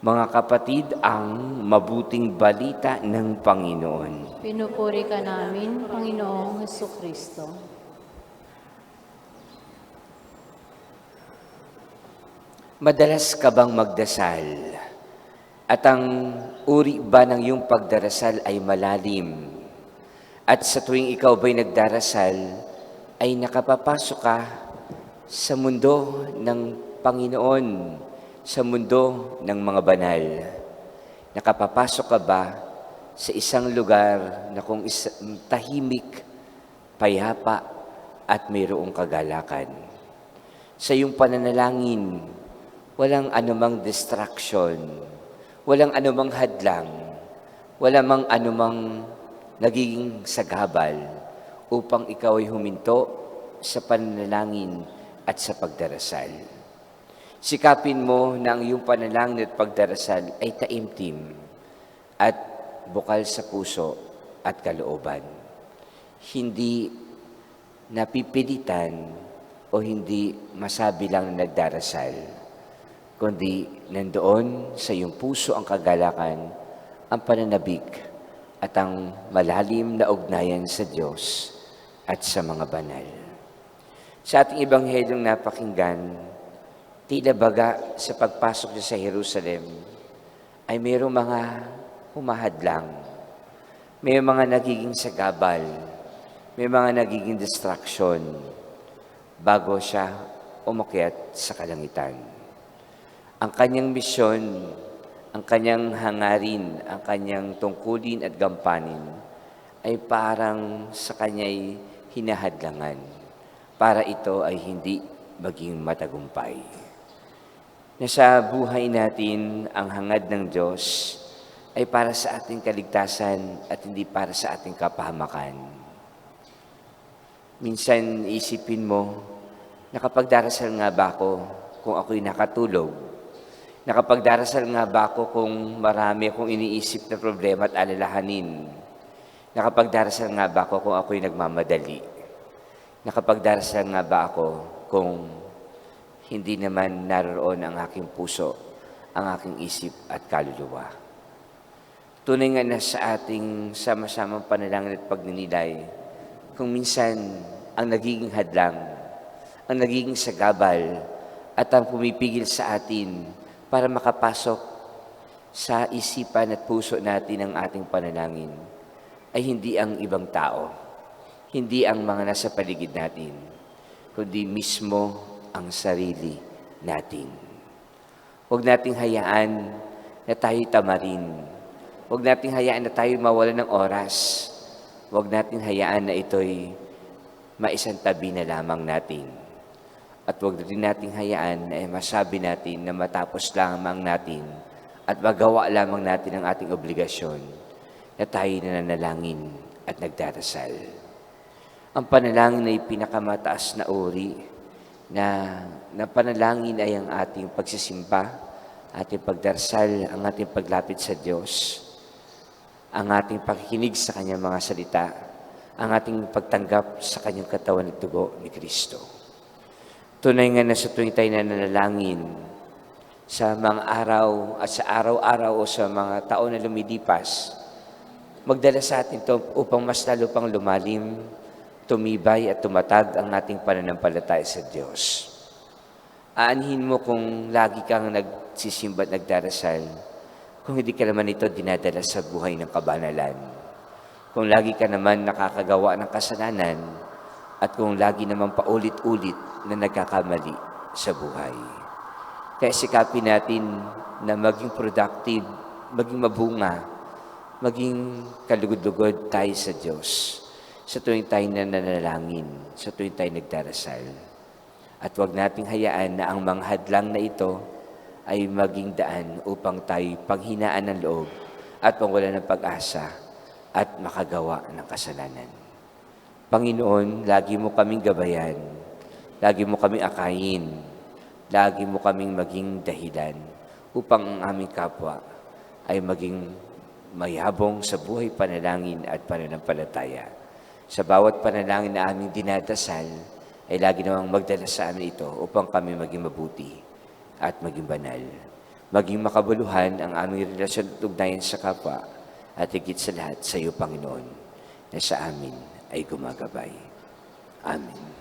Mga kapatid, ang mabuting balita ng Panginoon. Pinupuri ka namin, Panginoong Hesukristo. Madalas ka bang magdasal? At ang uri ba ng iyong pagdarasal ay malalim? At sa tuwing ikaw ba'y nagdarasal, ay nakapapasok ka sa mundo ng Panginoon, sa mundo ng mga banal? Nakapapasok ka ba sa isang lugar na kung tahimik, payapa, at mayroong kagalakan? Sa iyong pananalangin, walang anumang distraction, walang anumang hadlang, walang anumang nagiging sagabal upang ikaw ay huminto sa pananalangin at sa pagdarasal. Sikapin mo na ang iyong panalangin at pagdarasal ay taimtim at bukal sa puso at kalooban. Hindi napipilitan o hindi masabi lang na nagdarasal, kundi nandoon sa iyong puso ang kagalakan, ang pananabik at ang malalim na ugnayan sa Diyos at sa mga banal. Sa ating Ebanghelyong napakinggan, tila baga sa pagpasok niya sa Jerusalem ay mayroong mga humahadlang, may mga nagiging sagabal, may mga nagiging distraction bago siya umakyat sa kalangitan. Ang kanyang misyon, ang kanyang hangarin, ang kanyang tungkulin at gampanin ay parang sa kanya'y hinahadlangan para ito ay hindi maging matagumpay. Nasa buhay natin, ang hangad ng Diyos ay para sa ating kaligtasan at hindi para sa ating kapahamakan. Minsan isipin mo, nakapagdarasal nga ba ako kung ako'y nakatulog? Nakapagdarasal nga ba ako kung marami akong iniisip na problema at alalahanin? Nakapagdarasal nga ba ako kung ako'y nagmamadali? Nakapagdarasal nga ba ako kung hindi naman naroon ang aking puso, ang aking isip at kaluluwa? Tunay nga na sa ating sama-samang panalangin at pagninilay, kung minsan ang nagiging hadlang, ang nagiging sagabal, at ang pumipigil sa atin para makapasok sa isipan at puso natin ang ating panalangin ay hindi ang ibang tao, hindi ang mga nasa paligid natin, kundi mismo ang sarili natin. Huwag nating hayaan na tayo'y tamarin. Huwag nating hayaan na tayo'y mawalan ng oras. Huwag nating hayaan na ito'y maisantabi na lamang natin. At huwag din nating hayaan na masabi natin na matapos lamang natin at magawa lamang natin ang ating obligasyon na tayo nananalangin at nagdarasal. Ang panalangin ay pinakamataas na uri na panalangin ay ang ating pagsisimba, ating pagdarasal, ang ating paglapit sa Diyos, ang ating pakikinig sa Kanyang mga salita, ang ating pagtanggap sa Kanyang katawan at dugo ni Kristo. Tunay nga na sa tuwing tayo nananalangin sa mga araw at sa araw-araw o sa mga taon na lumilipas, magdala sa atin ito upang mas lalo pang lumalim, tumibay at tumatag ang ating pananampalataya sa Diyos. Aanhin mo kung lagi kang nagsisimba at nagdarasal, kung hindi ka naman ito dinadala sa buhay ng kabanalan. Kung lagi ka naman nakakagawa ng kasalanan, at kung lagi naman paulit-ulit na nagkakamali sa buhay. Kaya sikapin natin na maging productive, maging mabunga, maging kalugod-lugod tayo sa Diyos sa tuwing tayo nananalangin, sa tuwing tayo nagdarasal. At huwag nating hayaan na ang mga hadlang na ito ay maging daan upang tayo panghinaan ng loob at pangwala ng pag-asa at makagawa ng kasalanan. Panginoon, lagi mo kaming gabayan, lagi mo kaming akayin, lagi mo kaming maging dahilan upang ang aming kapwa ay maging mayabong sa buhay panalangin at pananampalataya. Sa bawat panalangin na aming dinadasal, ay lagi namang magdala sa amin ito upang kami maging mabuti at maging banal. maging makabuluhan ang aming relasyon at ugnayan sa kapwa, at higit sa lahat sa iyo, Panginoon, na sa amin ay gumagabay. Amen.